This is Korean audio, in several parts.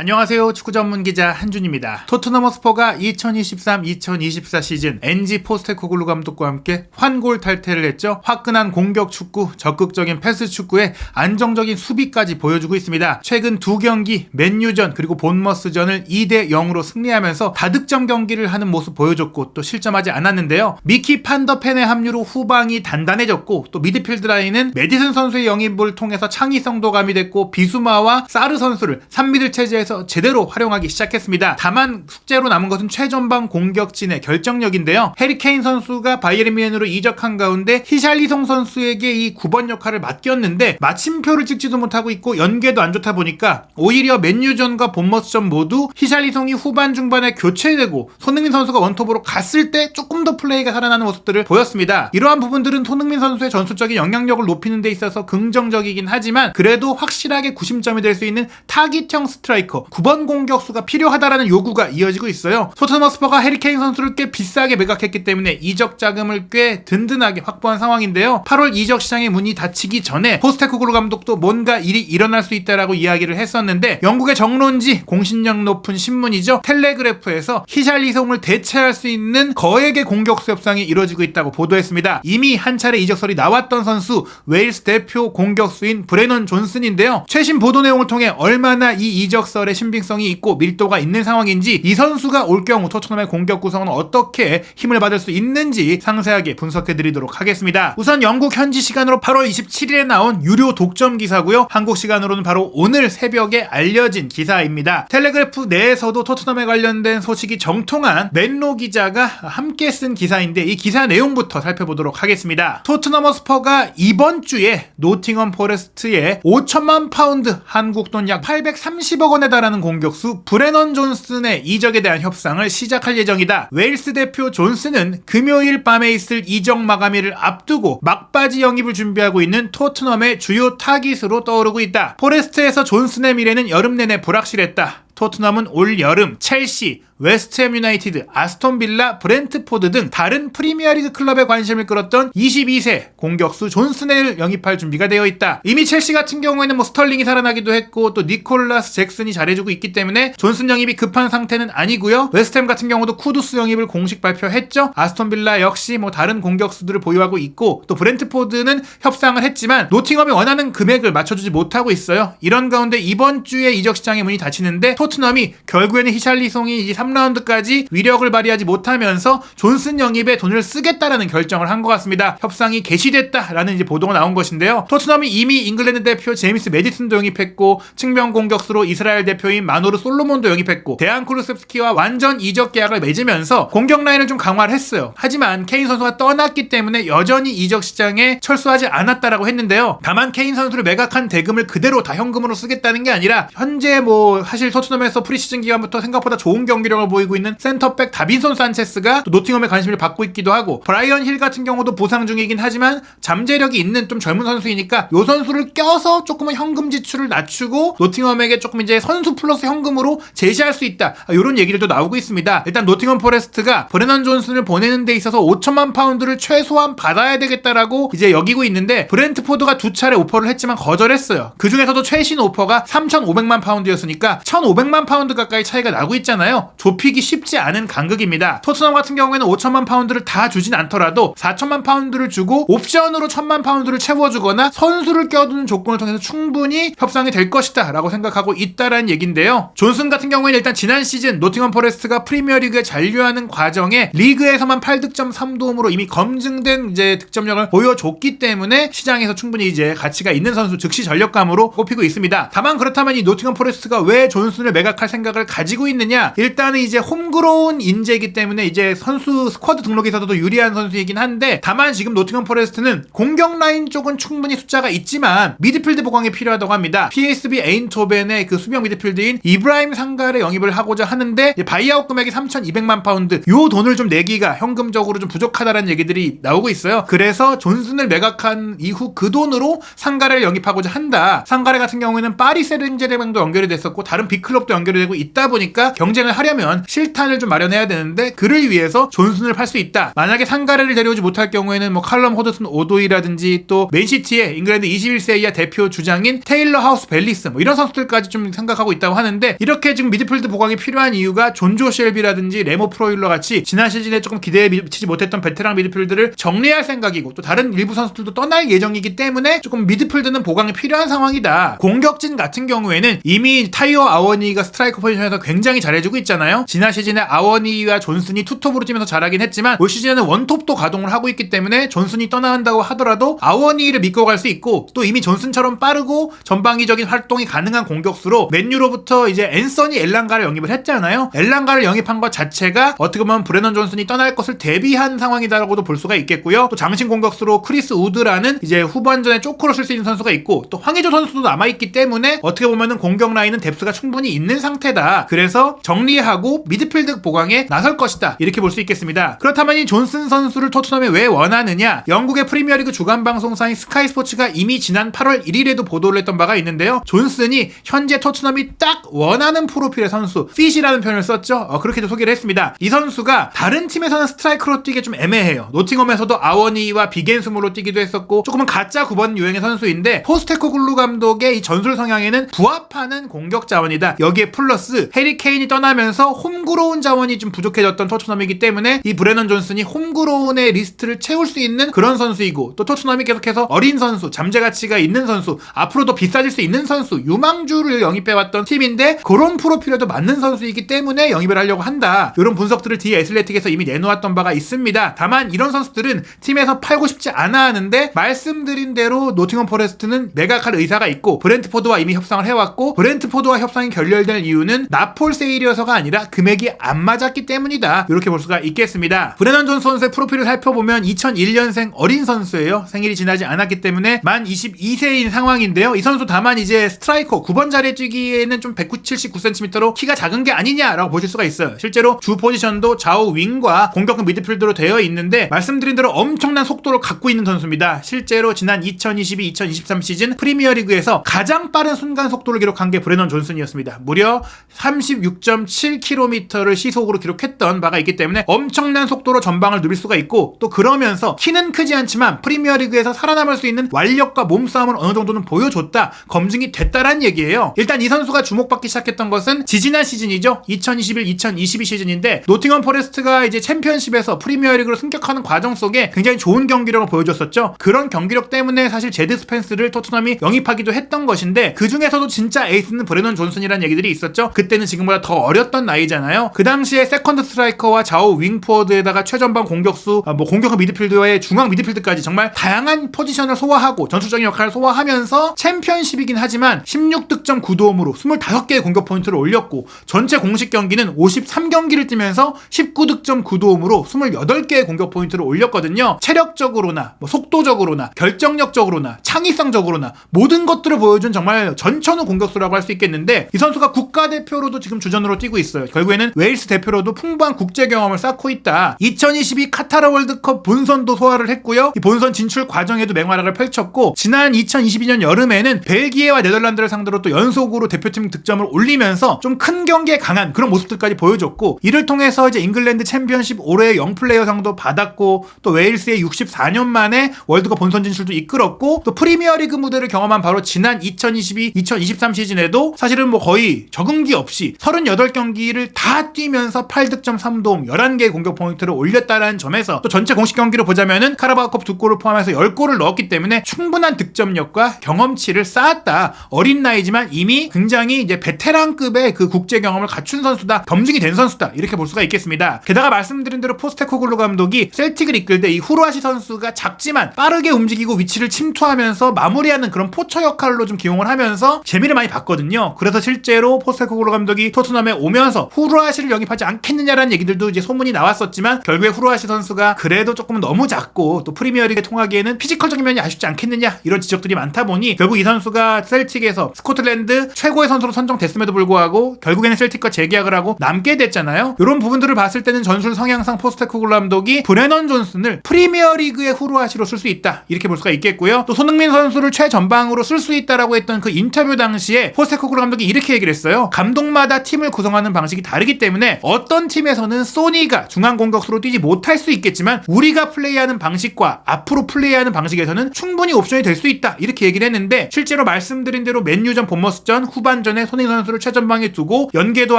안녕하세요. 축구 전문 기자 한준입니다. 토트넘 허스퍼가 2023-2024 시즌 엔지 포스테코글루 감독과 함께 환골 탈퇴를 했죠. 화끈한 공격 축구, 적극적인 패스 축구에 안정적인 수비까지 보여주고 있습니다. 최근 두 경기 맨유전 그리고 본머스전을 2대0으로 승리하면서 다득점 경기를 하는 모습 보여줬고 또 실점하지 않았는데요. 미키 판더펜의 합류로 후방이 단단해졌고 또 미드필드 라인은 메디슨 선수의 영입을 통해서 창의성도 가미됐고 비수마와 사르 선수를 3미들 체제에서 제대로 활용하기 시작했습니다. 다만 숙제로 남은 것은 최전방 공격진의 결정력인데요. 해리 케인 선수가 바이에른 뮌헨으로 이적한 가운데 히샬리송 선수에게 이 9번 역할을 맡겼는데 마침표를 찍지도 못하고 있고 연계도 안 좋다 보니까 오히려 맨유전과 본머스전 모두 히샬리송이 후반 중반에 교체되고 손흥민 선수가 원톱으로 갔을 때 조금 더 플레이가 살아나는 모습들을 보였습니다. 이러한 부분들은 손흥민 선수의 전술적인 영향력을 높이는 데 있어서 긍정적이긴 하지만 그래도 확실하게 구심점이 될 수 있는 타깃형 스트라이커 9번 공격수가 필요하다라는 요구가 이어지고 있어요. 토트넘 허스퍼가 해리 케인 선수를 꽤 비싸게 매각했기 때문에 이적 자금을 꽤 든든하게 확보한 상황인데요. 8월 이적 시장의 문이 닫히기 전에 포스테코글루 감독도 뭔가 일이 일어날 수 있다라고 이야기를 했었는데 영국의 정론지 공신력 높은 신문이죠. 텔레그래프에서 히샬리송을 대체할 수 있는 거액의 공격수 협상이 이루어지고 있다고 보도했습니다. 이미 한 차례 이적설이 나왔던 선수 웨일스 대표 공격수인 브레넌 존슨인데요. 최신 보도 내용을 통해 얼마나 이 이적설의 신빙성이 있고 밀도가 있는 상황인지 이 선수가 올 경우 토트넘의 공격 구성은 어떻게 힘을 받을 수 있는지 상세하게 분석해드리도록 하겠습니다. 우선 영국 현지 시간으로 8월 27일에 나온 유료 독점 기사고요. 한국 시간으로는 바로 오늘 새벽에 알려진 기사입니다. 텔레그래프 내에서도 토트넘에 관련된 소식이 정통한 맨로 기자가 함께 쓴 기사인데 이 기사 내용부터 살펴보도록 하겠습니다. 토트넘 허스퍼가 이번 주에 노팅엄 포레스트에 5천만 파운드 한국 돈 약 830억 원에 달하는 공격수 브레넌 존슨의 이적에 대한 협상을 시작할 예정이다. 웨일스 대표 존슨은 금요일 밤에 있을 이적 마감일을 앞두고 막바지 영입을 준비하고 있는 토트넘의 주요 타깃으로 떠오르고 있다. 포레스트에서 존슨의 미래는 여름 내내 불확실했다. 토트넘은 올 여름 첼시, 웨스트햄 유나이티드, 아스톤 빌라, 브렌트포드 등 다른 프리미어리그 클럽에 관심을 끌었던 22세 공격수 존슨을 영입할 준비가 되어 있다. 이미 첼시 같은 경우에는 스털링이 살아나기도 했고 또 니콜라스 잭슨이 잘해주고 있기 때문에 존슨 영입이 급한 상태는 아니고요. 웨스트햄 같은 경우도 쿠두스 영입을 공식 발표했죠. 아스톤 빌라 역시 다른 공격수들을 보유하고 있고 또 브렌트포드는 협상을 했지만 노팅엄이 원하는 금액을 맞춰주지 못하고 있어요. 이런 가운데 이번 주에 이적 시장의 문이 닫히는데 토트넘이 결국에는 히샬리송이 이제 3라운드까지 위력을 발휘하지 못하면서 존슨 영입에 돈을 쓰겠다라는 결정을 한 것 같습니다. 협상이 개시됐다라는 이제 보도가 나온 것인데요. 토트넘이 이미 잉글랜드 대표 제임스 메디슨도 영입했고 측면 공격수로 이스라엘 대표인 마노르 솔로몬도 영입했고 데안 쿠루셉스키와 완전 이적 계약을 맺으면서 공격 라인을 좀 강화를 했어요. 하지만 케인 선수가 떠났기 때문에 여전히 이적 시장에 철수하지 않았다라고 했는데요. 다만 케인 선수를 매각한 대금을 그대로 다 현금으로 쓰겠다는 게 아니라 현재 사실 토트넘에서 프리시즌 기간부터 생각보다 좋은 경기력을 보이고 있는 센터백 다빈손 산체스가 또 노팅엄의 관심을 받고 있기도 하고 브라이언 힐 같은 경우도 부상 중이긴 하지만 잠재력이 있는 좀 젊은 선수이니까 요 선수를 껴서 조금은 현금 지출을 낮추고 노팅엄에게 조금 이제 선수 플러스 현금으로 제시할 수 있다. 이런 얘기들도 나오고 있습니다. 일단 노팅엄 포레스트가 브레넌 존슨을 보내는 데 있어서 5천만 파운드를 최소한 받아야 되겠다라고 이제 여기고 있는데 브렌트포드가 두 차례 오퍼를 했지만 거절했어요. 그 중에서도 최신 오퍼가 3,500만 파운드였으니까 1,500만 파운드 가까이 차이가 나고 있잖아요. 좁히기 쉽지 않은 간극입니다. 토트넘 같은 경우에는 5천만 파운드를 다 주진 않더라도 4천만 파운드를 주고 옵션으로 1,000만 파운드를 채워주거나 선수를 껴두는 조건을 통해서 충분히 협상이 될 것이다 라고 생각하고 있다라는 얘기인데요. 존슨 같은 경우에는 일단 지난 시즌 노팅엄 포레스트가 프리미어리그에 잔류하는 과정에 리그에서만 8득점 3도움으로 이미 검증된 이제 득점력을 보여줬기 때문에 시장에서 충분히 이제 가치가 있는 선수 즉시 전력감으로 꼽히고 있습니다. 다만 그렇다면 이 노팅엄 포레스트가 왜 존슨을 매각할 생각을 가지고 있느냐? 일단은 이제 홈그로운 인재이기 때문에 이제 선수 스쿼드 등록에서도 유리한 선수이긴 한데 다만 지금 노팅엄 포레스트는 공격 라인 쪽은 충분히 숫자가 있지만 미드필드 보강이 필요하다고 합니다. PSV 에인토벤의 그 수비형 미드필드인 이브라임 상갈의 영입을 하고자 하는데 바이아웃 금액이 3,200만 파운드 요 돈을 좀 내기가 현금적으로 좀 부족하다라는 얘기들이 나오고 있어요. 그래서 존슨을 매각한 이후 그 돈으로 상가레를 영입하고자 한다. 상가레 같은 경우에는 파리 세르제르맹도 연결이 됐었고 다른 빅클럽도 연결이 되고 있다 보니까 경쟁을 하려면 하려면 실탄을 좀 마련해야 되는데 그를 위해서 존슨을 팔 수 있다. 만약에 상가레를 데려오지 못할 경우에는 뭐 칼럼 호드슨 오도이라든지 또 맨시티의 잉글랜드 21세 이하 대표 주장인 테일러 하우스 벨리스 뭐 이런 선수들까지 좀 생각하고 있다고 하는데, 이렇게 지금 미드필드 보강이 필요한 이유가 존조 쉘비라든지 레모 프로일러 같이 지난 시즌에 조금 기대에 미치지 못했던 베테랑 미드필드를 정리할 생각이고, 또 다른 일부 선수들도 떠날 예정이기 때문에 조금 미드필드는 보강이 필요한 상황이다. 공격진 같은 경우에는 이미 타이어 아워니가 스트라이커 포지션에서 굉장히 잘해주고 있잖아요. 지난 시즌에 아워니와 존슨이 투톱으로 뛰면서 잘하긴 했지만 올 시즌에는 원톱도 가동을 하고 있기 때문에 존슨이 떠나간다고 하더라도 아워니를 믿고 갈 수 있고, 또 이미 존슨처럼 빠르고 전방위적인 활동이 가능한 공격수로 맨유로부터 이제 앤서니 엘랑가를 영입을 했잖아요. 엘랑가를 영입한 것 자체가 어떻게 보면 브레넌 존슨이 떠날 것을 대비한 상황이다라고도 볼 수가 있겠고요. 또 장신 공격수로 크리스 우드라는 이제 후반전에 쪼크로 쓸 수 있는 선수가 있고, 또 황의조 선수도 남아있기 때문에 어떻게 보면은 공격 라인은 뎁스가 충분히 있는 상태다. 그래서 정리하고 미드필드 보강에 나설 것이다. 이렇게 볼 수 있겠습니다. 그렇다면 이 존슨 선수를 토트넘에 왜 원하느냐? 영국의 프리미어리그 주간 방송사인 스카이 스포츠가 이미 지난 8월 1일에도 보도를 했던 바가 있는데요. 존슨이 현재 토트넘이 딱 원하는 프로필의 선수, 핏이라는 표현을 썼죠. 그렇게도 소개를 했습니다. 이 선수가 다른 팀에서는 스트라이커로 뛰기 좀 애매해요. 노팅엄에서도 아워니와 비겐스몰로 뛰기도 했었고 조금은 가짜 9번 유행의 선수인데, 포스테코글루 감독의 이 전술 성향에는 부합하는 공격 자원이다. 여기에 플러스 해리 케인이 떠나면서 홈그로운 자원이 좀 부족해졌던 토트넘이기 때문에 이 브레넌 존슨이 홈그로운의 리스트를 채울 수 있는 그런 선수이고, 또 토트넘이 계속해서 어린 선수, 잠재 가치가 있는 선수, 앞으로 더 비싸질 수 있는 선수, 유망주를 영입해왔던 팀인데 그런 프로필에도 맞는 선수이기 때문에 영입을 하려고 한다. 이런 분석들을 디 애슬레틱에서 이미 내놓았던 바가 있습니다. 다만 이런 선수들은 팀에서 팔고 싶지 않아 하는데, 말씀드린 대로 노팅엄 포레스트는 매각할 의사가 있고 브렌트포드와 이미 협상을 해왔고, 브렌트포드와 협상이 결렬될 이유는 나폴 세일이어서가 아니라 금액이 안 맞았기 때문이다. 이렇게 볼 수가 있겠습니다. 브레넌 존 선수의 프로필을 살펴보면 2001년생 어린 선수예요. 생일이 지나지 않았기 때문에 만 22세인 상황인데요. 이 선수 다만 이제 스트라이커 9번 자리에 뛰기에는 좀 179cm로 키가 작은 게 아니냐라고 보실 수가 있어요. 실제로 주 포지션도 좌우 윙과 공격형 미드필더로 되어 있는데, 말씀드린 대로 엄청난 속도를 갖고 있는 선수입니다. 실제로 지난 2022-2023 시즌 프리미어리그에서 가장 빠른 순간 속도를 기록한 게 브레넌 존슨이었습니다. 무려 36.7km를 시속으로 기록했던 바가 있기 때문에 엄청난 속도로 전방을 누빌 수가 있고, 또 그러면서 키는 크지 않지만 프리미어리그에서 살아남을 수 있는 완력과 몸싸움을 어느 정도는 보여줬다, 검증이 됐다라는 얘기예요. 일단 이 선수가 주목받기 시작했던 것은 지지난 시즌이죠. 2021-2022 시즌인데, 노팅엄 포레스트가 이제 챔피언십에서 프리미어리그로 승격하는 과정 속에 굉장히 좋은 경기력을 보여줬었죠. 그런 경기력 때문에 사실 제드 스펜스를 토트넘이 영입하기도 했던 것인데, 그 중에서도 진짜 에이스는 브레넌 존슨이라는 얘기들이 있었죠. 그때는 지금보다 더 어렸던 나이잖아요. 그 당시에 세컨드 스트라이커와 좌우 윙포워드에다가 최전방 공격수, 공격형 미드필더의 중앙 미드필드까지 정말 다양한 포지션을 소화하고 전술적인 역할을 소화하면서 챔피언십이긴 하지만 16득점 9도움으로 25개의 공격 포인트를 올렸고, 전체 공식 경기는 53경기를 뛰면서 19득점 9도움으로 28개의 공격 포인트를 올렸거든요. 체력적으로나 속도적으로나 결정력적으로나 창의성적으로나 모든 것들을 보여준 정말 전천후 공격수라고 할 수 있겠는데, 이 선수가 국가대표로도 지금 주전으로 뛰고 있어요. 결국에는 웨일스 대표로도 풍부한 국제 경험을 쌓고 있다. 2022 카타르 월드컵 본선도 소화를 했고요. 이 본선 진출 과정에도 맹활약을 펼쳤고, 지난 2022년 여름에는 벨기에와 네덜란드를 상대로 또 연속으로 대표팀 득점을 올리면서 좀 큰 경기에 강한 그런 모습들까지 보여줬고, 이를 통해서 이제 잉글랜드 챔피언십 올해의 영플레이어상도 받았고, 또 웨일스의 64년 만에 월드컵 본선 진출도 이끌었고, 또 프리미어리그 무대를 경험한 바로 지난 2022-2023 시즌에도 사실은 거의 적응기 없이 38경기를 다 뛰면서 8득점 3도움 11개의 공격 포인트를 올렸다라는 점에서, 또 전체 공식 경기로 보자면은 카라바오컵 2골을 포함해서 10골을 넣었기 때문에 충분한 득점력과 경험치를 쌓았다. 어린 나이지만 이미 굉장히 이제 베테랑급의 그 국제 경험을 갖춘 선수다, 검증이 된 선수다, 이렇게 볼 수가 있겠습니다. 게다가 말씀드린 대로 포스테코글루 감독이 셀틱을 이끌 때 이 후루아시 선수가 작지만 빠르게 움직이고 위치를 침투하면서 마무리하는 그런 포처 역할로 좀 기용을 하면서 재미를 많이 봤거든요. 그래서 실제로 포스테코글루 감독이 토트넘에 오면서 후루아시를 영입하지 않겠느냐라는 얘기들도 이제 소문이 나왔었지만, 결국에 후루아시 선수가 그래도 조금 너무 작고 또 프리미어리그에 통하기에는 피지컬적인 면이 아쉽지 않겠느냐, 이런 지적들이 많다 보니 결국 이 선수가 셀틱에서 스코틀랜드 최고의 선수로 선정됐음에도 불구하고 결국에는 셀틱과 재계약을 하고 남게 됐잖아요. 이런 부분들을 봤을 때는 전술 성향상 포스테코글루 감독이 브레넌 존슨을 프리미어리그의 후루아시로 쓸 수 있다, 이렇게 볼 수가 있겠고요. 또 손흥민 선수를 최전방으로 쓸 수 있다라고 했던 그 인터뷰 당시에 포스테코글루 감독이 이렇게 얘기를 했어요. 감독마다 팀을 구성하는 방식 방식이 다르기 때문에 어떤 팀에서는 소니가 중앙 공격수로 뛰지 못할 수 있겠지만 우리가 플레이하는 방식과 앞으로 플레이하는 방식에서는 충분히 옵션이 될 수 있다 이렇게 얘기를 했는데, 실제로 말씀드린 대로 맨유전 본머스전 후반전에 손흥민 선수를 최전방에 두고 연계도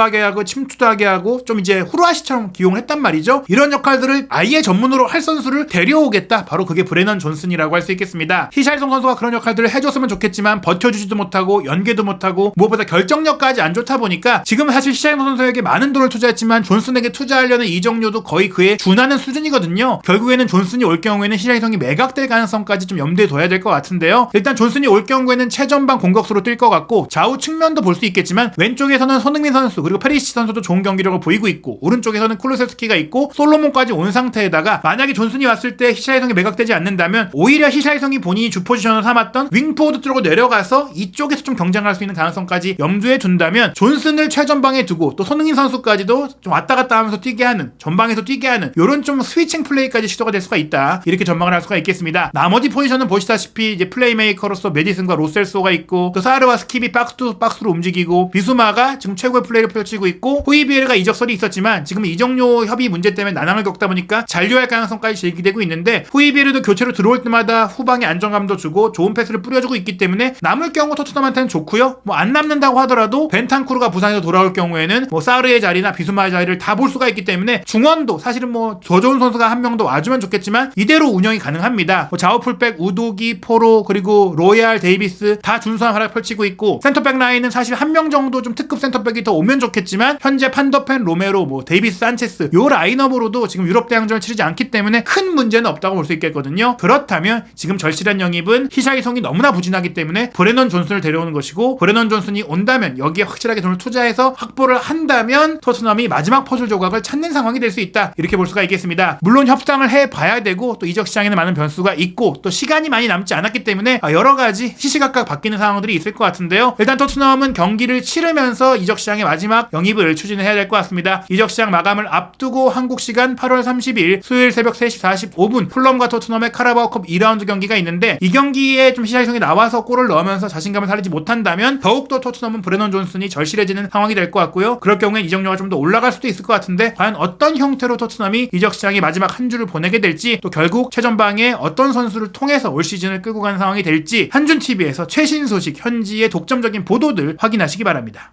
하게 하고 침투도 하게 하고 좀 이제 후루아시처럼 기용을 했단 말이죠. 이런 역할들을 아예 전문으로 할 선수를 데려오겠다, 바로 그게 브레넌 존슨이라고 할 수 있겠습니다. 히샬리송 선수가 그런 역할들을 해줬으면 좋겠지만 버텨주지도 못하고 연계도 못하고 무엇보다 결정력까지 안 좋다 보니까 지금 사실 히샬리송 선수에게 많은 돈을 투자했지만 존슨에게 투자하려는 이적료도 거의 그에 준하는 수준이거든요. 결국에는 존슨이 올 경우에는 히샬리송이 매각될 가능성까지 좀 염두에 둬야 될 것 같은데요. 일단 존슨이 올 경우에는 최전방 공격수로 뛸 것 같고 좌우 측면도 볼 수 있겠지만 왼쪽에서는 손흥민 선수 그리고 페리시치 선수도 좋은 경기력을 보이고 있고 오른쪽에서는 쿨루세스키가 있고 솔로몬까지 온 상태에다가 만약에 존슨이 왔을 때 히샬리송이 매각되지 않는다면 오히려 히샬리송이 본인이 주 포지션을 삼았던 윙포워드 쪽으로 내려가서 이쪽에서 좀 경쟁할 수 있는 가능성까지 염두에 둔다면 존슨을 최전방에 두고 또 손흥민 선수까지도 좀 왔다 갔다 하면서 뛰게 하는, 전방에서 뛰게 하는 요런 좀 스위칭 플레이까지 시도가 될 수가 있다, 이렇게 전망을 할 수가 있겠습니다. 나머지 포지션은 보시다시피 이제 플레이메이커로서 메디슨과 로셀소가 있고 또 사르와 스킵이 박스 투 박스로 움직이고 비수마가 지금 최고의 플레이를 펼치고 있고 호이비에르가 이적설이 있었지만 지금 이적료 협의 문제 때문에 난항을 겪다 보니까 잔류할 가능성까지 제기되고 있는데, 호이비에르도 교체로 들어올 때마다 후방에 안정감도 주고 좋은 패스를 뿌려주고 있기 때문에 남을 경우 토트넘한테는 좋고요. 뭐 안 남는다고 하더라도 벤탄쿠르가 부상에서 돌아올 경우에는 뭐 사르의 자리나 비수마의 자리를 다 볼 수가 있기 때문에 중원도 사실은 뭐 더 좋은 선수가 한 명 더 와주면 좋겠지만 이대로 운영이 가능합니다. 뭐 좌우 풀백 우도기, 포로 그리고 로얄, 데이비스 다 준수한 활약 펼치고 있고, 센터백 라인은 사실 한 명 정도 좀 특급 센터백이 더 오면 좋겠지만 현재 판더펜, 로메로, 뭐 데이비스, 산체스 요 라인업으로도 지금 유럽 대항전을 치르지 않기 때문에 큰 문제는 없다고 볼 수 있겠거든요. 그렇다면 지금 절실한 영입은 히샬리송이 너무나 부진하기 때문에 브레넌 존슨을 데려오는 것이고, 브레넌 존슨이 온다면 여기에 확실하게 돈을 투자해서 확보를 한다면 토트넘이 마지막 퍼즐 조각을 찾는 상황이 될 수 있다, 이렇게 볼 수가 있겠습니다. 물론 협상을 해봐야 되고 또 이적 시장에는 많은 변수가 있고 또 시간이 많이 남지 않았기 때문에 여러 가지 시시각각 바뀌는 상황들이 있을 것 같은데요. 일단 토트넘은 경기를 치르면서 이적 시장의 마지막 영입을 추진해야 될 것 같습니다. 이적 시장 마감을 앞두고 한국 시간 8월 30일 수요일 새벽 3시 45분 풀럼과 토트넘의 카라바오컵 2라운드 경기가 있는데, 이 경기에 좀 히샬리송이 나와서 골을 넣으면서 자신감을 살리지 못한다면 더욱더 토트넘은 브레넌 존슨이 절실해지는 상황이 될 것 같고요. 그럴 경우엔 이적료가 좀 더 올라갈 수도 있을 것 같은데 과연 어떤 형태로 토트넘이 이적 시장의 마지막 한 주를 보내게 될지, 또 결국 최전방에 어떤 선수를 통해서 올 시즌을 끌고 가는 상황이 될지 한준TV에서 최신 소식, 현지의 독점적인 보도들 확인하시기 바랍니다.